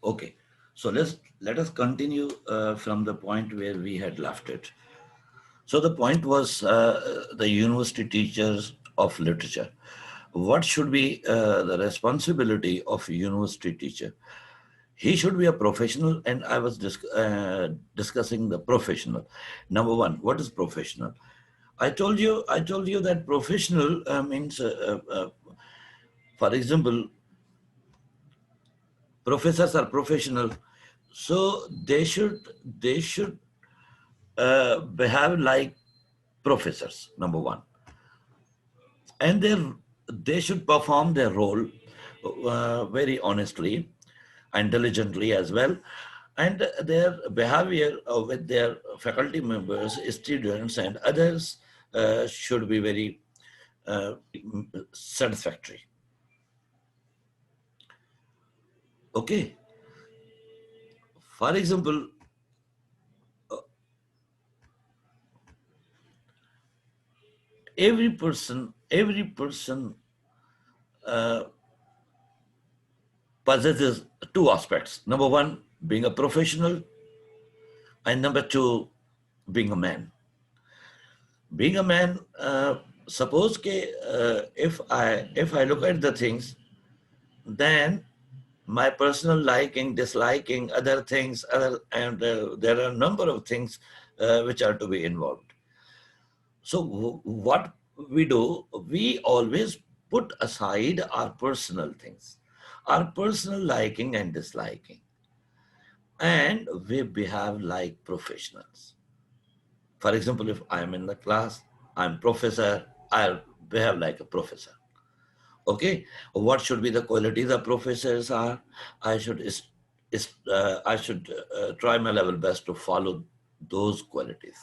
Okay, so let us continue from the point where we had left it. So the point was the university teachers of literature. What should be the responsibility of a university teacher? He should be a professional, and I was discussing the professional. Number one, what is professional? I told you that professional means, for example, professors are professional, so they should behave like professors. Number one, and they should perform their role very honestly and diligently as well, and their behavior with their faculty members, students, and others should be very satisfactory. Okay, for example, every person possesses two aspects. Number one, being a professional, and number two, being a man. Being a man, suppose if I look at the things, then my personal liking, disliking, other things, and there are a number of things which are to be involved. So what we do, we always put aside our personal things, our personal liking and disliking, and we behave like professionals. For example, if I'm in the class, I'm professor, I'll behave like a professor. Okay, what should be the qualities of professors are? I should try my level best to follow those qualities.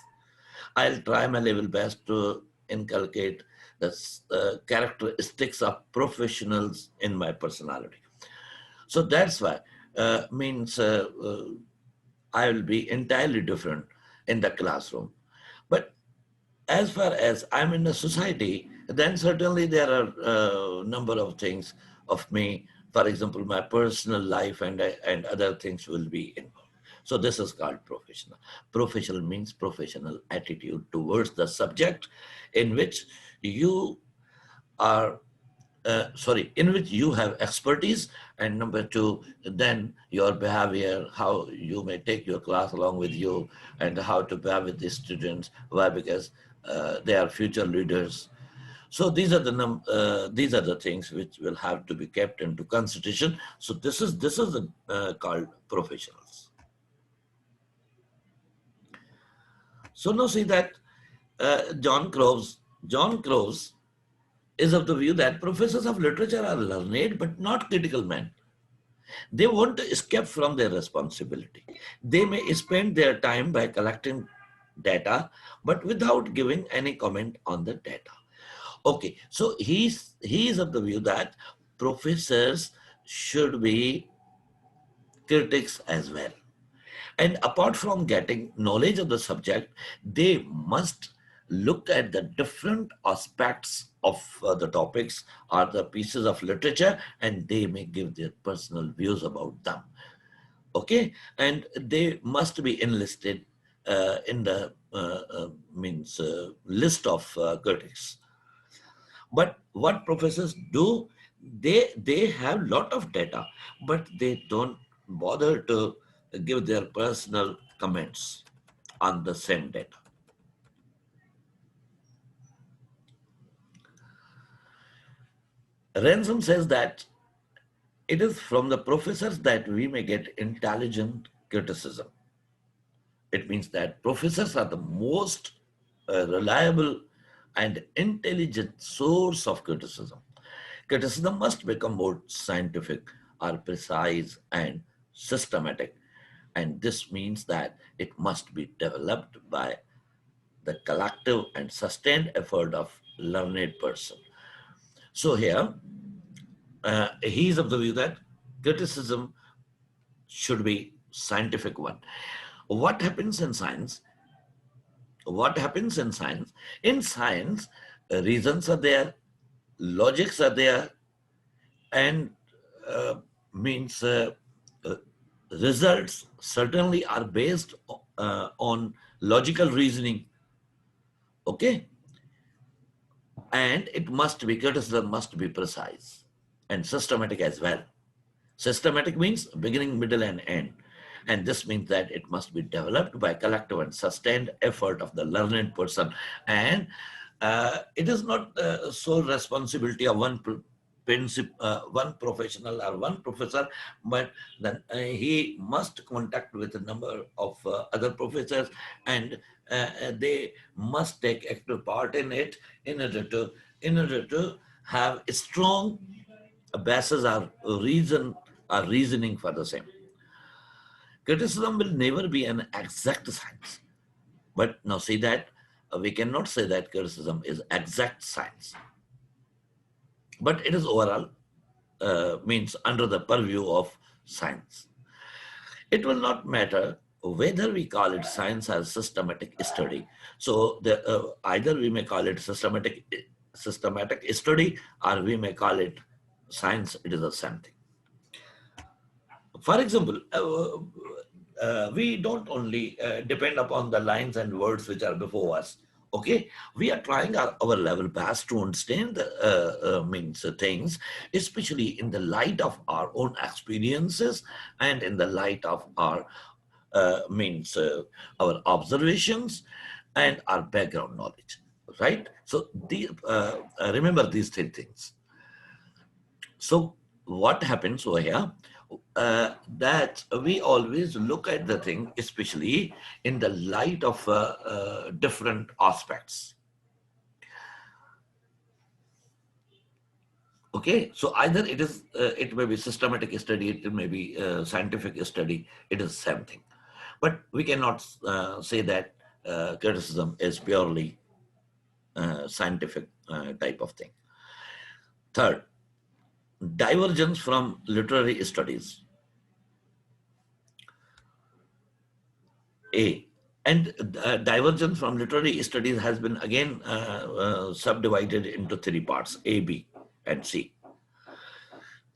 I'll try my level best to inculcate the characteristics of professionals in my personality. So that's why means I will be entirely different in the classroom. But as far as I'm in a society, then certainly there are a number of things of me. For example, my personal life and other things will be involved. So this is called professional. Professional means professional attitude towards the subject in which you are in which you have expertise, and number two, then your behavior, how you may take your class along with you, and how to behave with the students. Why? Because they are future leaders. So these are the things which will have to be kept into consideration. So this is called professionals. So now see that John Crows is of the view that professors of literature are learned but not critical men. They want to escape from their responsibility. They may spend their time by collecting data, but without giving any comment on the data. Okay, so he is of the view that professors should be critics as well. And apart from getting knowledge of the subject, they must look at the different aspects of the topics or the pieces of literature, and they may give their personal views about them. Okay, and they must be enlisted in the means list of critics. But what professors do, they have lot of data, but they don't bother to give their personal comments on the same data. Ransom says that it is from the professors that we may get intelligent criticism. It means that professors are the most reliable and intelligent source of criticism. Criticism must become more scientific or precise and systematic. And this means that it must be developed by the collective and sustained effort of learned person. So here, he is of the view that criticism should be scientific one. What happens in science? What happens in science? In science, reasons are there, logics are there, and uh, means uh, results certainly are based on logical reasoning. Okay, and it must be criticism must be precise and systematic as well. Systematic means beginning, middle, and end. And this means that it must be developed by collective and sustained effort of the learned person. And it is not sole responsibility of one professional or one professor, but then he must contact with a number of other professors, and they must take active part in it in order to have a strong basis or reasoning for the same. Criticism will never be an exact science. But now see that we cannot say that criticism is exact science. But it is overall means under the purview of science. It will not matter whether we call it science or systematic study. So either we may call it systematic study, or we may call it science. It is the same thing. For example, we don't only depend upon the lines and words which are before us. Okay, we are trying our level best to understand the means things, especially in the light of our own experiences and in the light of our means our observations and our background knowledge. Right. So remember these three things. So what happens over here? That we always look at the thing, especially in the light of different aspects. Okay, so either it may be systematic study, it may be scientific study. It is the same thing, but we cannot say that criticism is purely scientific type of thing. Third, divergence from literary studies. A. And divergence from literary studies has been again subdivided into three parts: A, B, and C.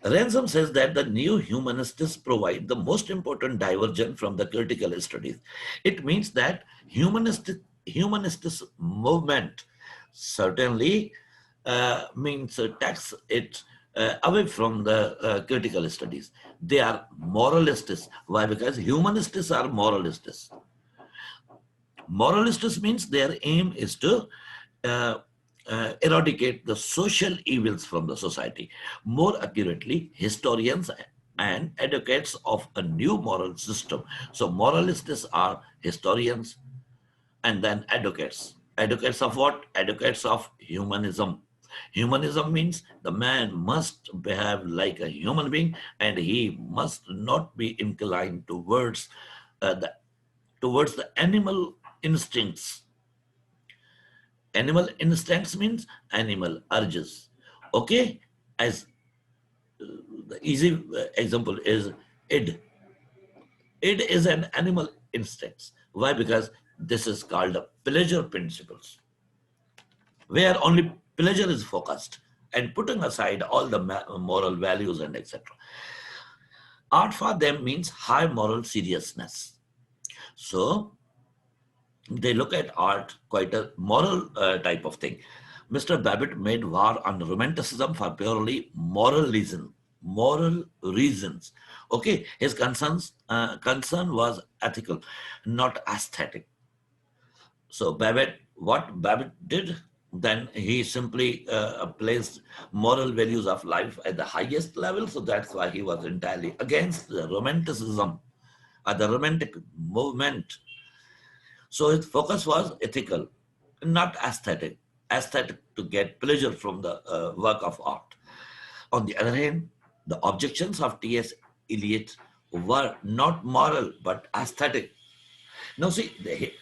Ransom says that the new humanists provide the most important divergence from the critical studies. It means that humanist movement certainly means takes it away from the critical studies. They are moralists. Why? Because humanists are moralists. Moralists means their aim is to uh, eradicate the social evils from the society. More accurately, historians and advocates of a new moral system. So moralists are historians and then advocates. Advocates of what? Advocates of humanism. Humanism means the man must behave like a human being, and he must not be inclined the towards the animal instincts. Animal instincts means animal urges. Okay, as the easy example is id. Id is an animal instinct. Why? Because this is called a pleasure principles, where only pleasure is focused and putting aside all the moral values and etc. Art for them means high moral seriousness. So they look at art quite a moral type of thing. Mr. Babbitt made war on romanticism for purely moral reasons. Okay, his concern was ethical, not aesthetic. So what Babbitt did, then he simply placed moral values of life at the highest level. So that's why he was entirely against the romanticism or the romantic movement. So his focus was ethical, not aesthetic. Aesthetic to get pleasure from the work of art. On the other hand, the objections of T.S. Eliot were not moral but aesthetic. Now, see,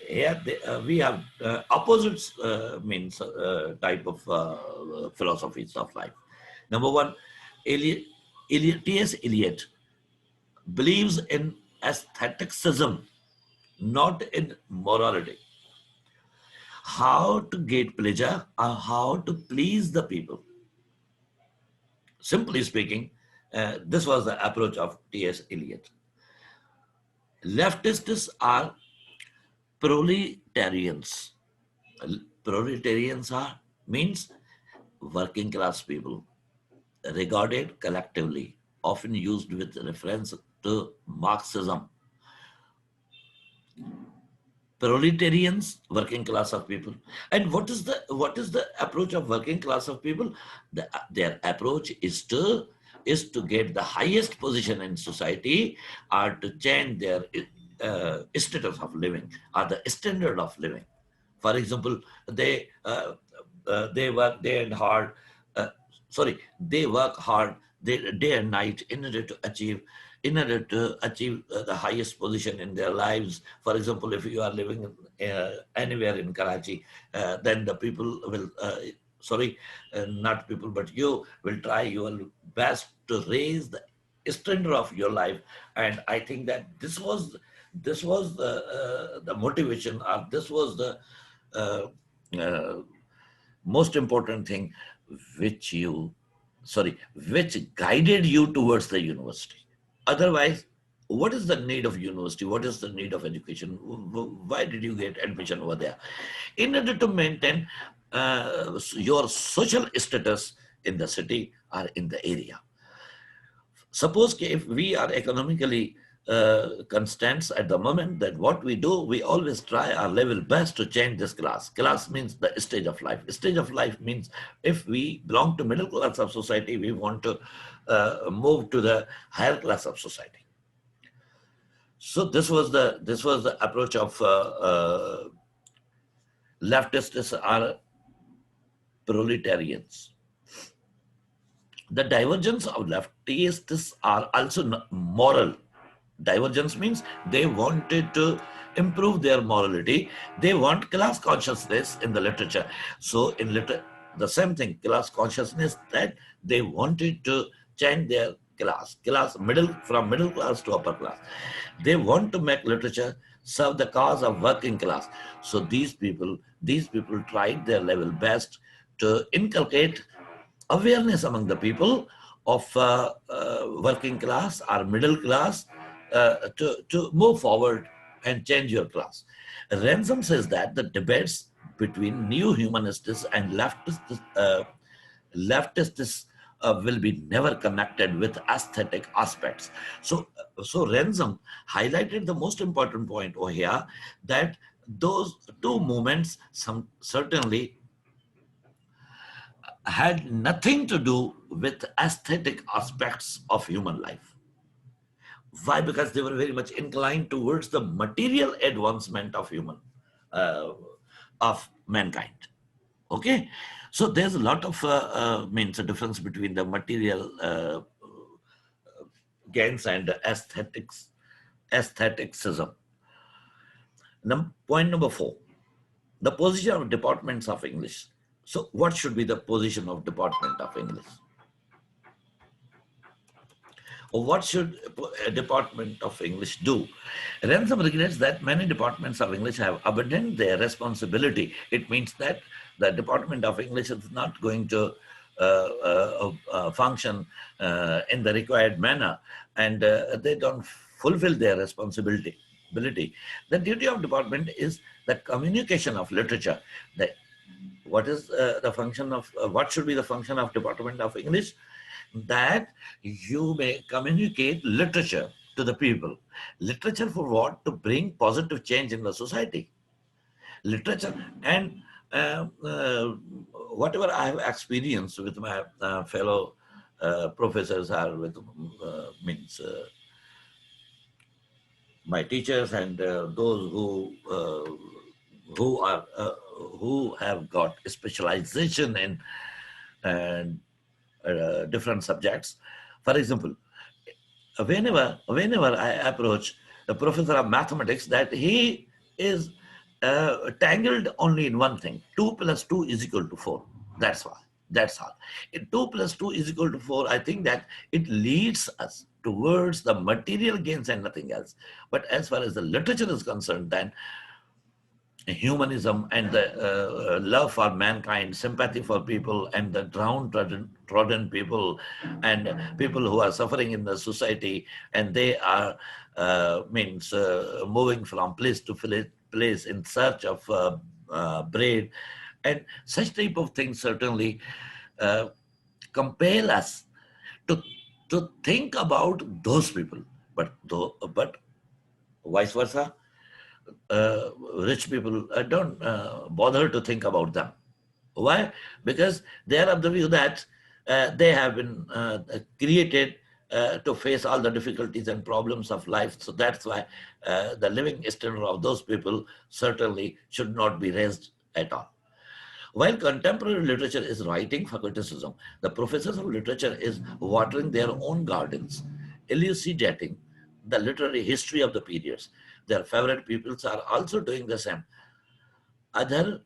here we have opposites means type of philosophies of life. Number one, T.S. Eliot believes in aestheticism, not in morality. How to get pleasure or how to please the people. Simply speaking, this was the approach of T.S. Eliot. Leftists are proletarians. Proletarians are means working class people, regarded collectively, often used with reference to Marxism. Proletarians, working class of people. And what is the approach of working class of people? Their approach is to get the highest position in society, or to change their status of living, or the standard of living. For example, they work day and hard. Uh, they work hard day and night in order to achieve the highest position in their lives. For example, if you are living anywhere in Karachi, then the people will, not people, but you will try your best to raise the standard of your life. And I think that this was the motivation, or this was the uh, uh, most important thing which you which guided you towards the university. Otherwise, what is the need of university? What is the need of education? Why did you get admission over there? In order to maintain your social status in the city or in the area. Suppose if we are economically constants at the moment, that what we do, we always try our level best to change this class. Class means the stage of life. Stage of life means if we belong to middle class of society, we want to move to the higher class of society. So this was the approach of leftists are proletarians. The divergence of leftists are also moral. Divergence means they wanted to improve their morality. They want class consciousness in the literature. So the same thing, class consciousness, that they wanted to change their class from middle class to upper class. They want to make literature serve the cause of working class. So these people tried their level best to inculcate awareness among the people of working class or middle class, to move forward and change your class. Ransom says that the debates between new humanists and leftists will be never connected with aesthetic aspects. So Ransom highlighted the most important point over here, that those two movements certainly had nothing to do with aesthetic aspects of human life. Why? Because they were very much inclined towards the material advancement of uh, mankind. Okay, so there's a lot of means a difference between the material gains and aestheticism. Point number 4: the position of departments of English. So, what should be the position of Department of English? Or what should a Department of English do? Ransom regrets that many departments of English have abandoned their responsibility. It means that the Department of English is not going to function in the required manner, and they don't fulfill their responsibility. The duty of department is the communication of literature. What is the function of what should be the function of Department of English? That you may communicate literature to the people. Literature for what? To bring positive change in the society. Literature and whatever I have experienced with my fellow professors, or with means my teachers, and those who are who have got specialization in different subjects. For example, whenever I approach the professor of mathematics, that he is tangled only in one thing: 2 plus 2 is equal to 4. That's why. That's all. 2 plus 2 is equal to 4. I think that it leads us towards the material gains and nothing else. But as far as the literature is concerned, then humanism and the love for mankind, sympathy for people, and the downtrodden people, and people who are suffering in the society, and they are moving from place to place in search of bread, and such type of things certainly uh, compel us to think about those people. But vice versa, rich people don't bother to think about them. Why? Because they are of the view that they have been created to face all the difficulties and problems of life. So that's why the living standard of those people certainly should not be raised at all. While contemporary literature is writing for criticism, the professors of literature is watering their own gardens, elucidating the literary history of the periods. Their favorite pupils are also doing the same. Other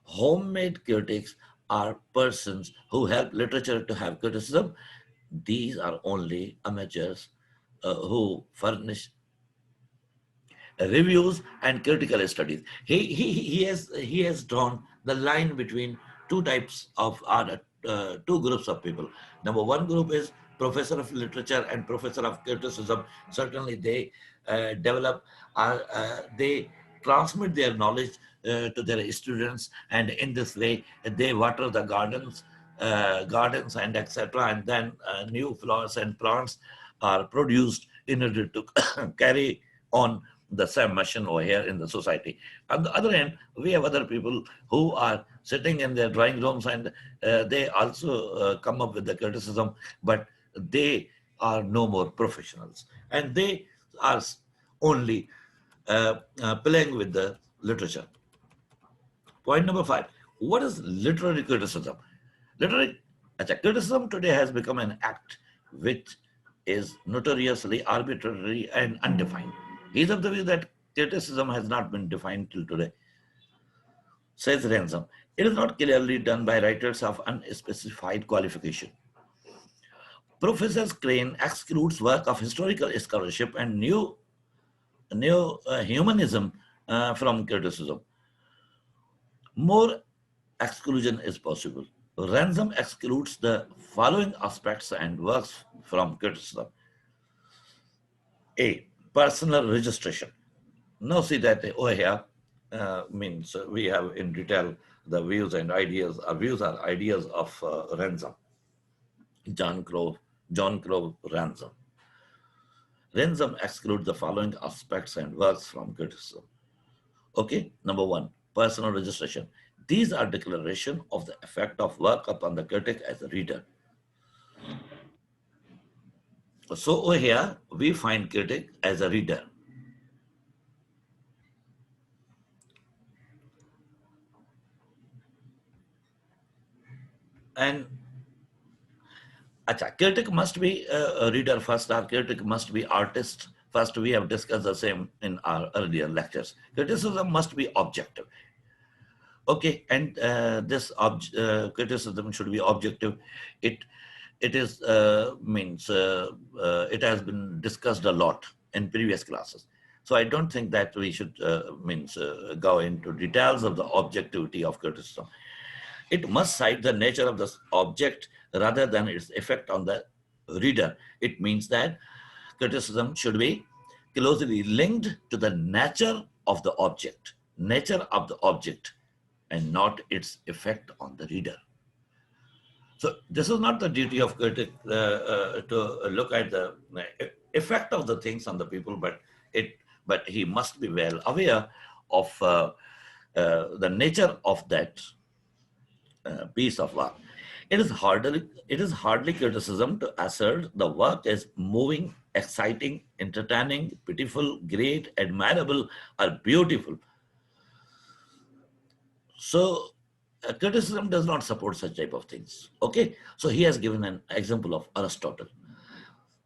homemade critics are persons who help literature to have criticism. These are only amateurs who furnish reviews and critical studies. He has drawn the line between two types of two groups of people. Number one group is professor of literature and professor of criticism. Certainly, they develop, they transmit their knowledge to their students, and in this way, they water the gardens and etc. And then new flowers and plants are produced in order to carry on the same mission over here in the society. On the other hand, we have other people who are sitting in their drawing rooms, and they also come up with the criticism, but they are no more professionals, and they are only playing with the literature. Point number 5. What is literary criticism? Literary criticism today has become an act which is notoriously arbitrary and undefined. He is of the view that criticism has not been defined till today. Says Ransom, it is not clearly done by writers of unspecified qualification. Professor Crane excludes work of historical scholarship and new humanism from criticism. More exclusion is possible. Ransom excludes the following aspects and works from criticism. A. Personal registration. Now see that over here means we have in detail the views and ideas. Our views are ideas of Ransom, John Crow Ransom. Ransom excludes the following aspects and works from criticism. Okay, number one, personal registration. These are declaration of the effect of work upon the critic as a reader. So over here, we find critic as a reader. And critic must be a reader first, or critic must be artist first. We have discussed the same in our earlier lectures. Criticism must be objective. Okay, and this criticism should be objective. It it is it has been discussed a lot in previous classes. So I don't think that we should go into details of the objectivity of criticism. It must cite the nature of the object rather than its effect on the reader. It means that criticism should be closely linked to the nature of the object, and not its effect on the reader. So this is not the duty of critic to look at the effect of the things on the people, but he must be well aware of the nature of that piece of work. It is hardly criticism to assert the work as moving, exciting, entertaining, pitiful, great, admirable, or beautiful. So criticism does not support such type of things. Okay, so he has given an example of Aristotle.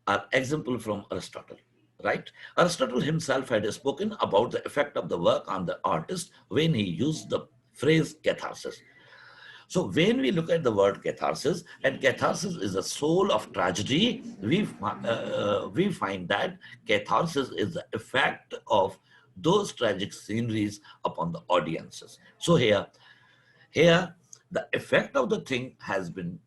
An example from Aristotle, right? Aristotle himself had spoken about the effect of the work on the artist when he used the phrase catharsis. So when we look at the word catharsis, and catharsis is the soul of tragedy, we find that catharsis is the effect of those tragic sceneries upon the audiences. So here, the effect of the thing has been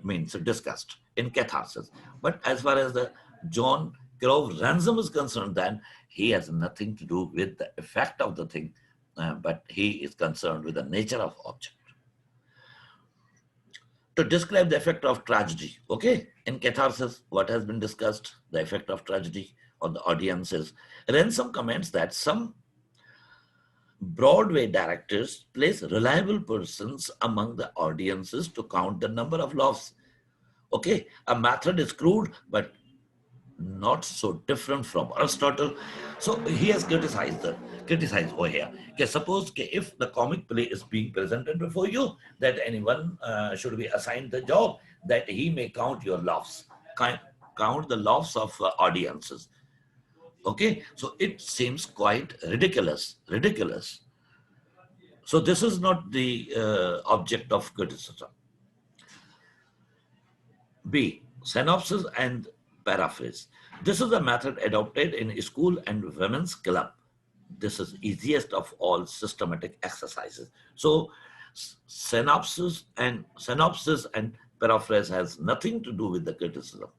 means discussed in catharsis. But as far as the John Grove ransom is concerned, then he has nothing to do with the effect of the thing, but he is concerned with the nature of object. To describe the effect of tragedy, okay, in catharsis, what has been discussed, the effect of tragedy on the audiences. Ransom comments that some Broadway directors place reliable persons among the audiences to count the number of laughs. Okay, a method is crude, but not so different from Aristotle. So he has criticized over here. Okay, suppose if the comic play is being presented before you, that anyone should be assigned the job that he may count your laughs, count the laughs of audiences. Okay, so it seems quite ridiculous. So this is not the object of criticism. B. Synopsis and paraphrase. This is a method adopted in school and women's club. This is easiest of all systematic exercises. So synopsis and paraphrase has nothing to do with the criticism.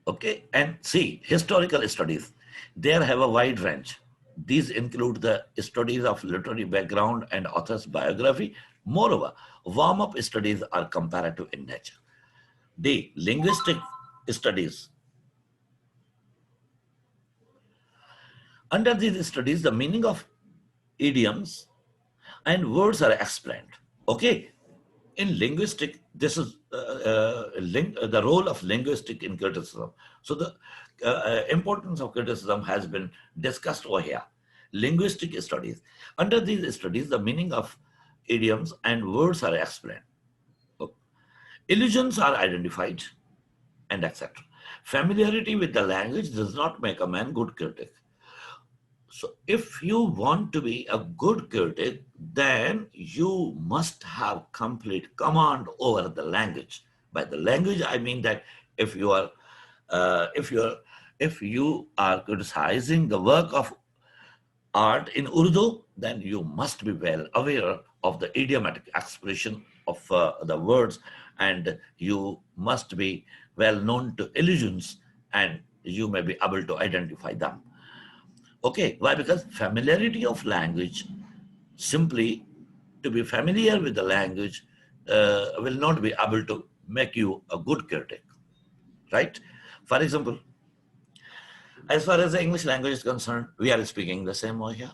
Okay, and see, historical studies, they have a wide range. These include the studies of literary background and author's biography. Moreover, warm-up studies are comparative in nature. D, linguistic studies. Under these studies, the meaning of idioms and words are explained. Okay, in linguistic, this is the role of linguistic in criticism. So the importance of criticism has been discussed over here. Linguistic studies. Under these studies, the meaning of idioms and words are explained. Illusions are identified, and etc. Familiarity with the language does not make a man good critic. So if you want to be a good critic, then you must have complete command over the language. By the language, I mean that if you are, if you are, if you are criticizing the work of art in Urdu, then you must be well aware of the idiomatic expression of the words, and you must be well known to allusions, and you may be able to identify them. Okay, why? Because familiarity of language, simply to be familiar with the language, will not be able to make you a good critic, right? For example, as far as the English language is concerned, we are speaking the same way here,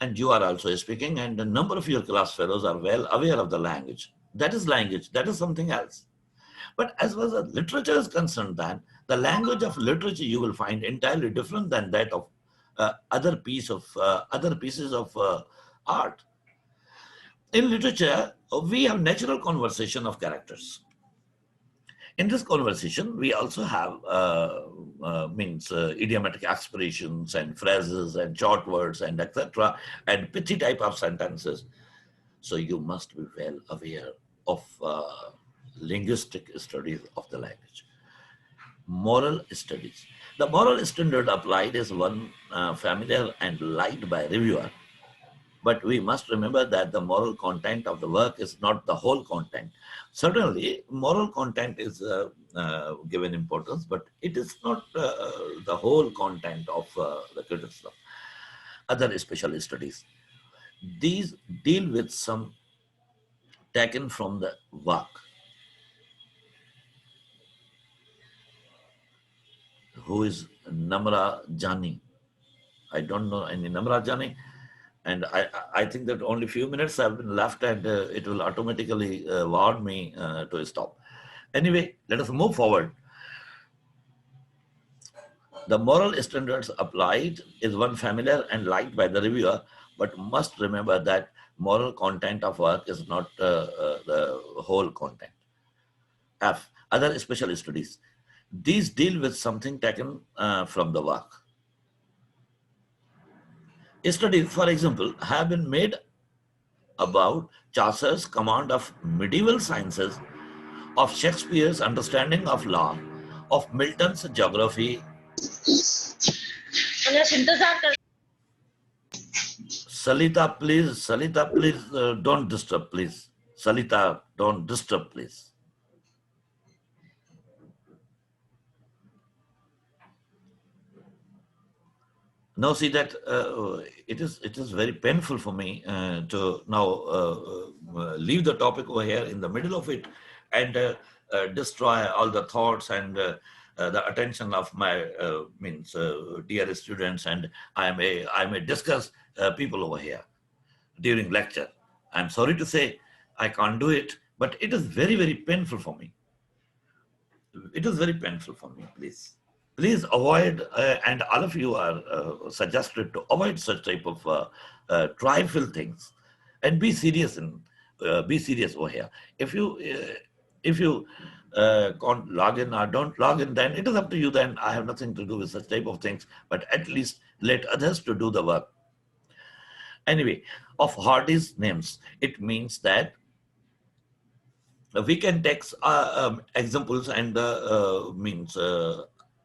and you are also speaking, and a number of your class fellows are well aware of the language. That is language, that is something else. But as far as the literature is concerned, then the language of literature you will find entirely different than that of other pieces of art. In literature, we have natural conversation of characters. In this conversation, we also have idiomatic expressions and phrases and short words and etc. and pithy type of sentences. So you must be well aware of linguistic studies of the language. Moral studies. The moral standard applied is one familiar and liked by reviewer. But we must remember that the moral content of the work is not the whole content. Certainly, moral content is given importance, but it is not the whole content of the criticism. Other special studies. These deal with some taken from the work. Who is Namra Jani? I don't know any Namra Jani. And I think that only few minutes have been left, and it will automatically warn me to stop. Anyway, let us move forward. The moral standards applied is one familiar and liked by the reviewer, but must remember that moral content of work is not the whole content. F. other special studies. These deal with something taken from the work. Studies, for example, have been made about Chaucer's command of medieval sciences, of Shakespeare's understanding of law, of Milton's geography. Salita, please, don't disturb, please. Salita, don't disturb, please. Now, see that it is very painful for me to now leave the topic over here in the middle of it and destroy all the thoughts and the attention of my dear students, and I may discuss people over here during lecture. I'm sorry to say I can't do it, but it is very, very painful for me. It is very painful for me. Please avoid, and all of you are suggested to avoid such type of trifle things, and be serious over here. If you can't log in or don't log in, then it is up to you. Then I have nothing to do with such type of things. But at least let others to do the work. Anyway, of Hardy's names, it means that we can take examples and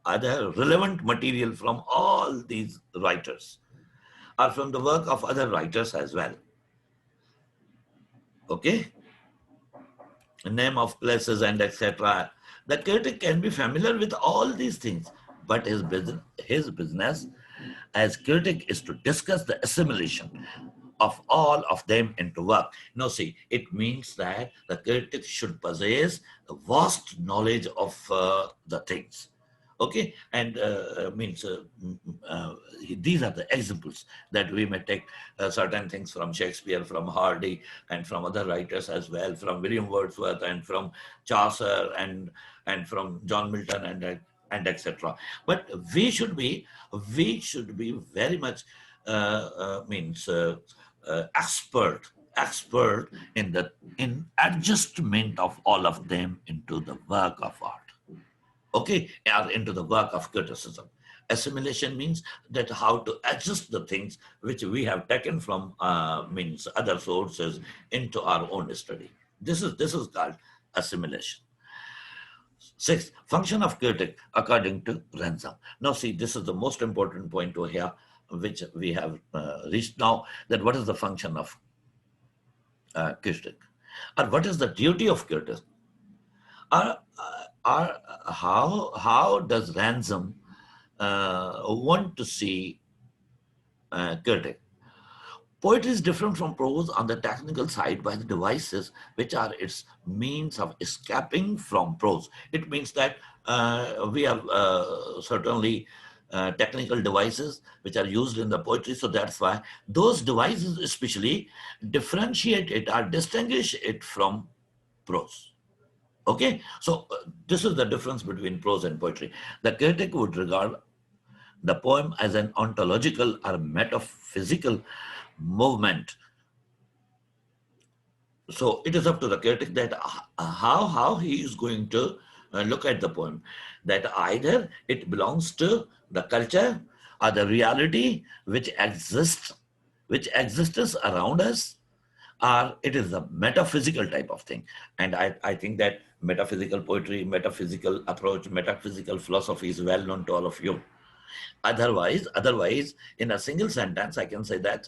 other relevant material from all these writers or from the work of other writers as well. Okay, name of places and etc. The critic can be familiar with all these things, but his business as critic is to discuss the assimilation of all of them into work. Now, see, it means that the critic should possess a vast knowledge of the things. Okay, and these are the examples that we may take certain things from Shakespeare, from Hardy, and from other writers as well, from William Wordsworth, and from Chaucer, and from John Milton, and etc. But we should be very much expert in adjustment of all of them into the work of art. Okay, or into the work of criticism. Assimilation means that how to adjust the things which we have taken from means other sources into our own study. This is called assimilation. Sixth, function of critic according to Ransom. Now, see, this is the most important point over here, which we have reached now. That what is the function of critic, or what is the duty of critic, or, how does Ransom want to see critic? Poetry is different from prose on the technical side by the devices which are its means of escaping from prose. It means that we have certainly technical devices which are used in the poetry. So that's why those devices especially differentiate it or distinguish it from prose. Okay, so this is the difference between prose and poetry. The critic would regard the poem as an ontological or metaphysical movement. So it is up to the critic that how he is going to look at the poem. That either it belongs to the culture or the reality which exists around us, or it is a metaphysical type of thing. And I think that metaphysical poetry, metaphysical approach, metaphysical philosophy is well known to all of you. Otherwise, in a single sentence, I can say that,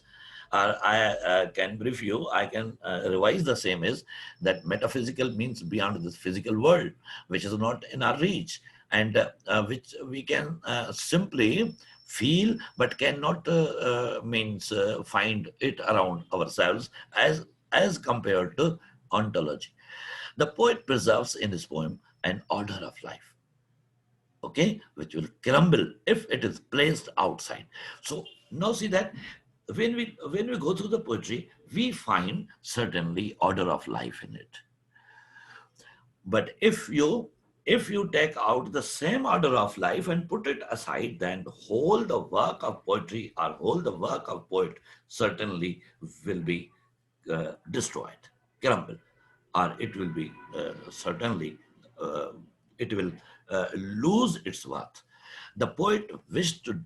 I can brief you, I can revise the same is that metaphysical means beyond this physical world, which is not in our reach, and which we can simply feel, but cannot find it around ourselves as compared to ontology. The poet preserves in his poem an order of life, okay, which will crumble if it is placed outside. So now see that when we go through the poetry, we find certainly order of life in it. But if you take out the same order of life and put it aside, then whole the work of poetry or whole the work of poet certainly will be destroyed, crumble, or it will be certainly it will lose its worth. The poet wished to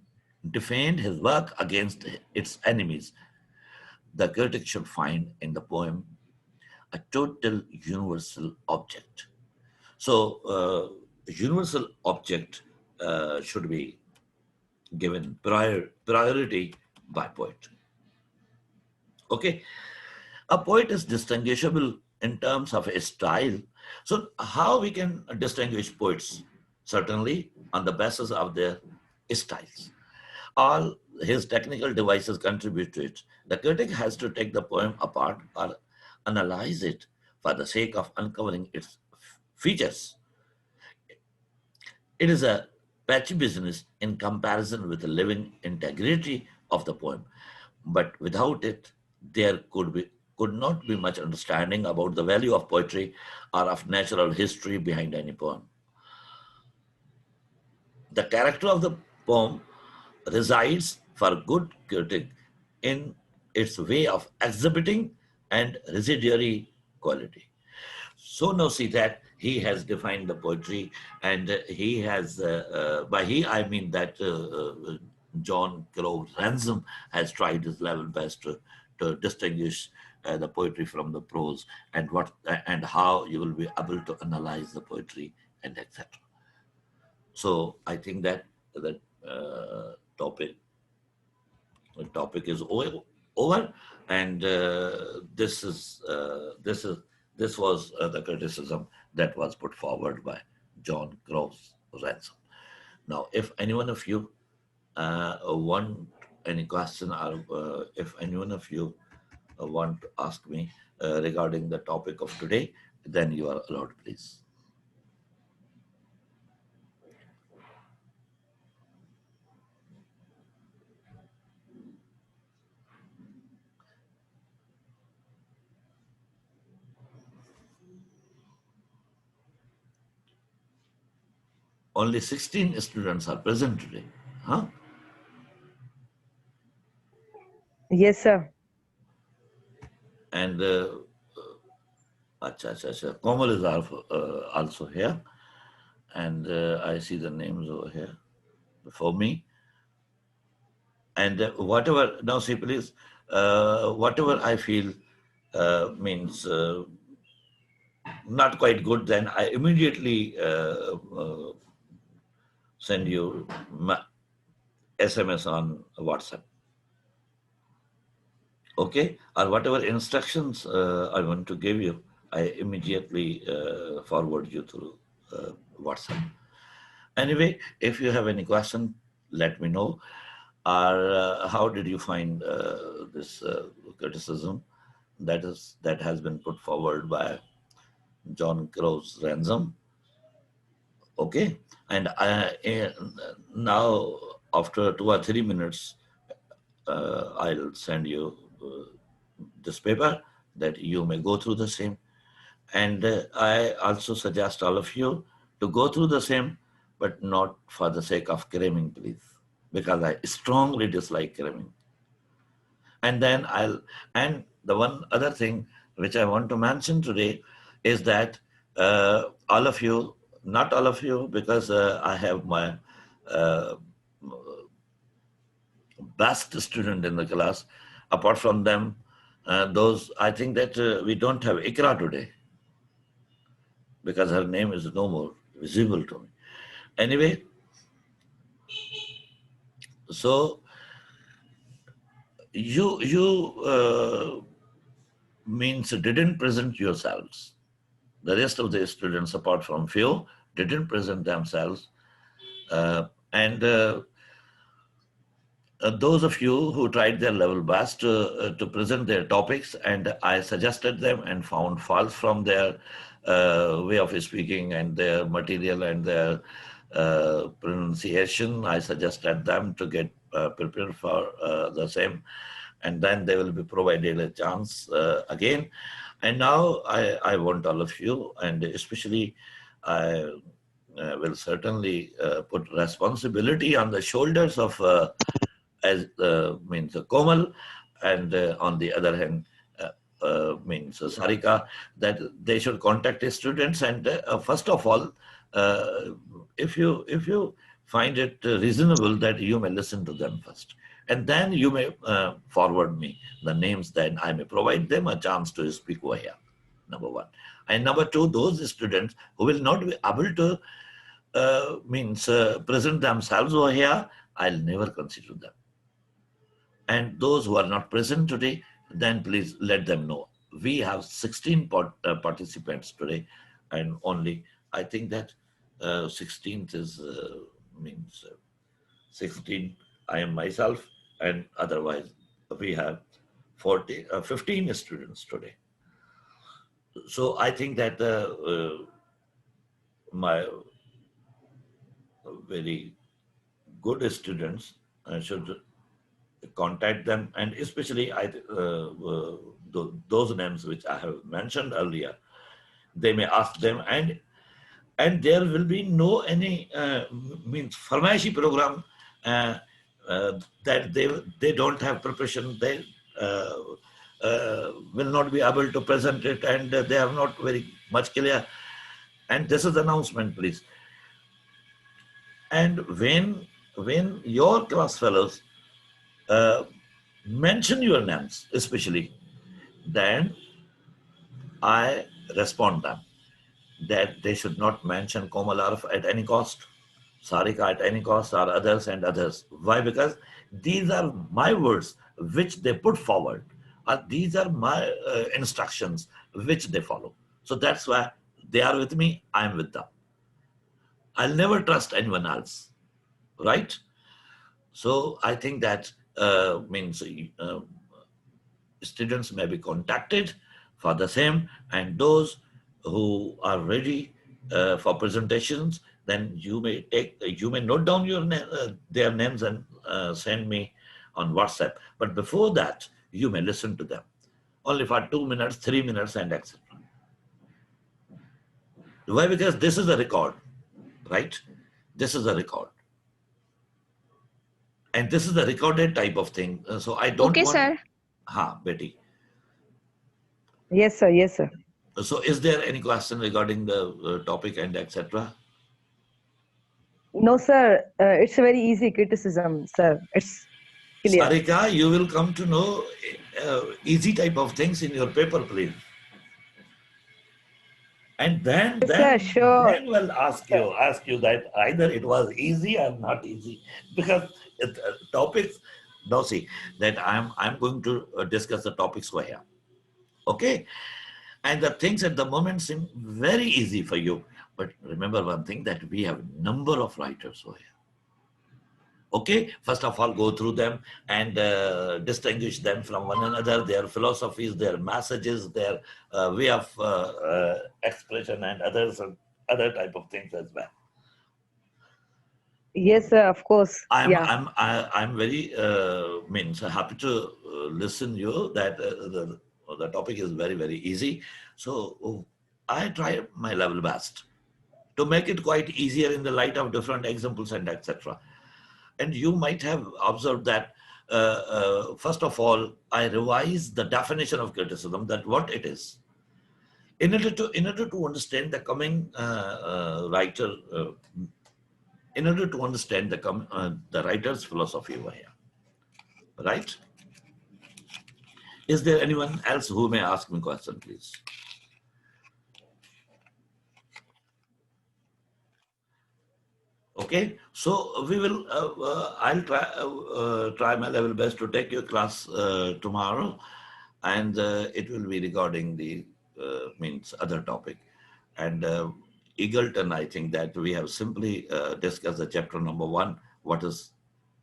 defend his work against its enemies. The critic should find in the poem a total universal object. So, universal object should be given priority by poet. Okay, a poet is distinguishable in terms of a style. So, how we can distinguish poets? Certainly on the basis of their styles. All his technical devices contribute to it. The critic has to take the poem apart or analyze it for the sake of uncovering its features. It is a patchy business in comparison with the living integrity of the poem. But without it, there could not be much understanding about the value of poetry or of natural history behind any poem. The character of the poem resides for a good critic in its way of exhibiting and residuary quality. So now see that he has defined the poetry, and he has, by he I mean that John Crow Ransom has tried his level best to distinguish the poetry from the prose, and what and how you will be able to analyze the poetry and etc. So I think that that topic the topic is over, and this was the criticism that was put forward by John Groves Ransom. Now, if any one of you want any question, or if any one of you want to ask me regarding the topic of today, then you are allowed, please. Only 16 students are present today. Huh? Yes, sir. And Komal is also here. And I see the names over here before me. And whatever, now see please, whatever I feel means not quite good, then I immediately send you SMS on WhatsApp. Okay? Or whatever instructions I want to give you, I immediately forward you through WhatsApp. Anyway, if you have any question, let me know. Or how did you find this criticism that has been put forward by John Crow's Ransom? Okay, and now after 2 or 3 minutes, I'll send you this paper that you may go through the same. And I also suggest all of you to go through the same, but not for the sake of cramming, please, because I strongly dislike cramming. And then and the one other thing which I want to mention today is that all of you, not all of you, because I have my uh, best student in the class. Apart from them, those, I think that we don't have Ikra today because her name is no more visible to me. Anyway, so you means didn't present yourselves. The rest of the students, apart from few, didn't present themselves. And those of you who tried their level best to present their topics, and I suggested them and found faults from their way of speaking and their material and their pronunciation, I suggested them to get prepared for the same, and then they will be provided a chance again. And now I want all of you, and especially I will certainly put responsibility on the shoulders of as means Komal, and on the other hand, Sarika, that they should contact the students, and first of all, uh, if you find it reasonable, that you may listen to them first, and then you may forward me the names. Then I may provide them a chance to speak over here. Number one, and number two, those students who will not be able to present themselves over here, I'll never consider them. And those who are not present today, then please let them know. We have 16 participants today, and only I think that 16th is means 16. I am myself, and otherwise we have 15 students today. So I think that my very good students should contact them, and especially those names which I have mentioned earlier, they may ask them, and there will be no any farmaishi program uh, that they don't have preparation. They uh, will not be able to present it, and they are not very much clear. And this is the announcement, please. And when your class fellows uh, mention your names, especially, then I respond them that they should not mention Komal Arif at any cost, Sarika at any cost, or others and others. Why? Because these are my words which they put forward, or these are my instructions which they follow. So that's why they are with me, I'm with them. I'll never trust anyone else, right? So I think that uh, students may be contacted for the same, and those who are ready for presentations, then you may note down their names and send me on WhatsApp. But before that, you may listen to them only for 2 minutes, 3 minutes, and etc. Why? Because this is a record, right? This is a record, and this is a recorded type of thing. So I don't Okay, want. sir. Ha, Betty. Yes, sir. Yes, sir. So, is there any question regarding the topic and etc.? No, sir. It's a very easy criticism, sir. It's clear. Sarika, you will come to know easy type of things in your paper, please. And then, Yes, sir. then, Sure. then we'll ask you that either it was easy or not easy, because topics. Now see that I'm going to discuss the topics over here. Okay, and the things at the moment seem very easy for you, but remember one thing, that we have number of writers over here. Okay, first of all, go through them and distinguish them from one another, their philosophies, their messages, their way of expression, and other type of things as well. Yes, sir. Of course. I'm Yeah. I'm I'm very happy to listen you that the topic is very easy. So I try my level best to make it quite easier in the light of different examples and etc. And you might have observed that first of all, I revise the definition of criticism, that what it is. In order to understand the coming writer, in order to understand the writer's philosophy over here, right? Is there anyone else who may ask me question, please? Okay, so we will. I'll try my level best to take your class tomorrow, and it will be regarding the other topic. And Eagleton, I think that we have simply discussed the chapter number 1, what is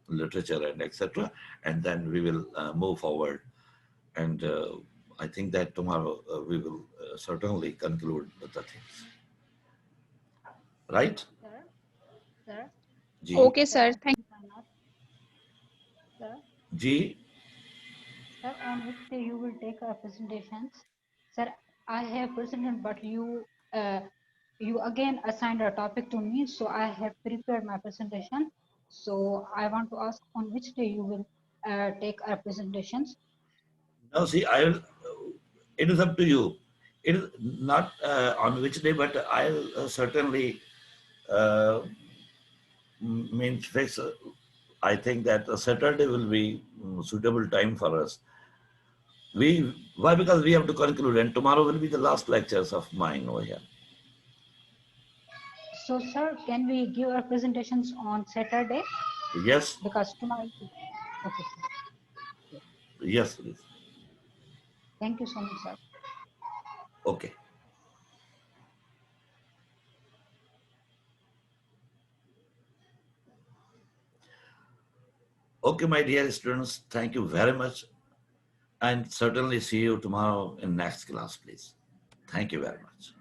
literature and etc. And then we will move forward. And I think that tomorrow we will certainly conclude the things. Right? Sir, sir, G. Okay, sir, sir. Thank. if I'm not, sir, G. sir, on which day you will take our presentations? Sir, I have presented, but you again assigned a topic to me, so I have prepared my presentation. So I want to ask on which day you will take our presentations. Now, see, I will. It is up to you. It is not on which day, but I'll certainly uh, means fix. I think that a Saturday will be suitable time for us. Why? Because we have to conclude, and tomorrow will be the last lectures of mine over here. So, sir, can we give our presentations on Saturday? Yes. Because tomorrow. Okay, sir. Yes, please. Thank you so much, sir. Okay. Okay, my dear students, thank you very much, and certainly see you tomorrow in next class, please. Thank you very much.